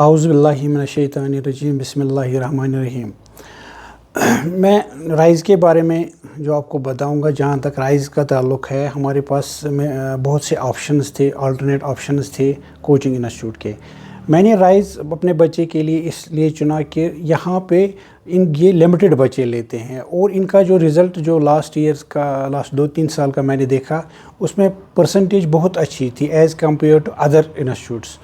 आऊज़ु बिल्लाहि मिनश्शैतानिर्रजीम बिस्मिल्लाहिर्रहमानिर्रहीम। मैं राइज़ के बारे में जो आपको बताऊंगा, जहाँ तक राइज़ का ताल्लुक़ है, हमारे पास में बहुत से ऑप्शंस थे, अल्टरनेट ऑप्शंस थे कोचिंग इंस्टीट्यूट के। मैंने राइज़ अपने बच्चे के लिए इसलिए चुना कि यहाँ पे ये लिमिटेड बच्चे लेते हैं और इनका जो रिज़ल्ट जो लास्ट 2-3 साल का मैंने देखा, उसमें परसेंटेज बहुत अच्छी थी as compared to other institutes.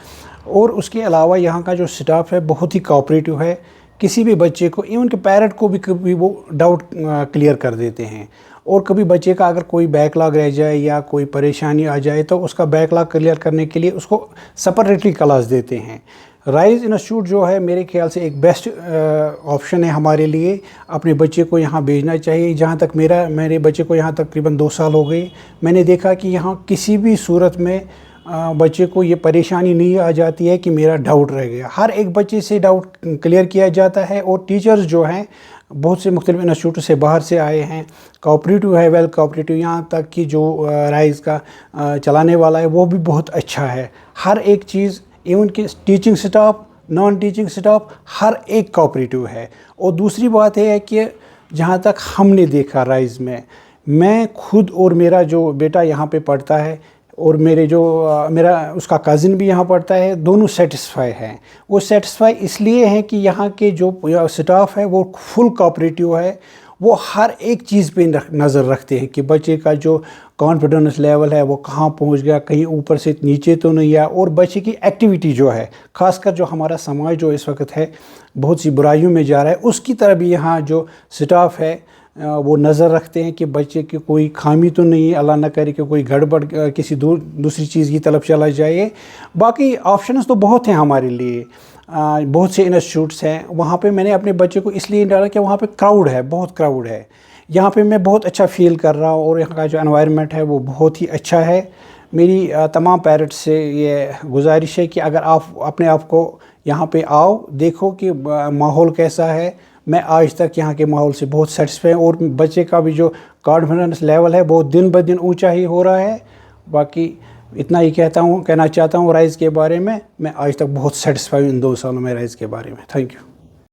और उसके अलावा यहाँ का जो स्टाफ है बहुत ही कोऑपरेटिव है। किसी भी बच्चे को, इवन के पेरेंट को भी कभी वो डाउट क्लियर कर देते हैं। और कभी बच्चे का अगर कोई बैकलॉग रह जाए या कोई परेशानी आ जाए तो उसका बैकलॉग क्लियर करने के लिए उसको सेपरेटली क्लास देते हैं। राइज़ इंस्टीट्यूट जो है मेरे ख्याल से एक बेस्ट ऑप्शन है हमारे लिए। अपने बच्चे को यहाँ भेजना चाहिए। जहाँ तक मेरे बच्चे को यहाँ तकरीबन 2 साल हो गए, मैंने देखा कि यहाँ किसी भी सूरत में बच्चे को ये परेशानी नहीं आ जाती है कि मेरा डाउट रह गया। हर एक बच्चे से डाउट क्लियर किया जाता है। और टीचर्स जो हैं बहुत से मुख्तलिफ इंस्टीट्यूट से बाहर से आए हैं, कोऑपरेटिव है, वेल कोऑपरेटिव। यहाँ तक कि जो राइज़ का चलाने वाला है वो भी बहुत अच्छा है। हर एक चीज़, इवन कि teaching staff, non teaching staff, हर एक कोऑपरेटिव है। और दूसरी बात है कि जहाँ तक हमने देखा राइज़ में, मैं खुद और मेरा जो बेटा यहाँ पे पढ़ता है और मेरा उसका कज़िन भी यहाँ पढ़ता है, दोनों सेटिस्फाई हैं। वो सेटिस्फाई इसलिए हैं कि यहाँ के जो स्टाफ है वो फुल कोऑपरेटिव है। वो हर एक चीज़ पे नज़र रखते हैं कि बच्चे का जो कॉन्फिडेंस लेवल है वो कहाँ पहुँच गया, कहीं ऊपर से नीचे तो नहीं आया। और बच्चे की एक्टिविटी जो है, ख़ासकर जो हमारा समाज जो इस वक्त है बहुत सी बुराइयों में जा रहा है, उसकी तरह भी यहाँ जो स्टाफ है वो नज़र रखते हैं कि बच्चे की कोई खामी तो नहीं है, अल्लाह न करे कि कोई गड़बड़ किसी दूसरी चीज़ की तरफ चला जाए। बाकी ऑप्शंस तो बहुत हैं हमारे लिए। बहुत से इंस्टीट्यूट्स हैं। वहाँ पे मैंने अपने बच्चे को इसलिए डाला कि वहाँ पे क्राउड है, बहुत क्राउड है। यहाँ पे मैं बहुत अच्छा फ़ील कर रहा हूँ और यहाँ का जो एनवायरनमेंट है वो बहुत ही अच्छा है। मेरी तमाम पेरेंट्स से ये गुजारिश है कि अगर आप अपने आप को यहाँ पे आओ, देखो कि माहौल कैसा है। मैं आज तक यहाँ के माहौल से बहुत सेटिस्फाई हूँ और बच्चे का भी जो कॉन्फिडेंस लेवल है वो दिन ब दिन ऊंचा ही हो रहा है। बाकी इतना ही कहना चाहता हूँ राइज़ के बारे में। मैं आज तक बहुत सेटिस्फाई हूँ इन 2 सालों में राइज़ के बारे में। Thank you.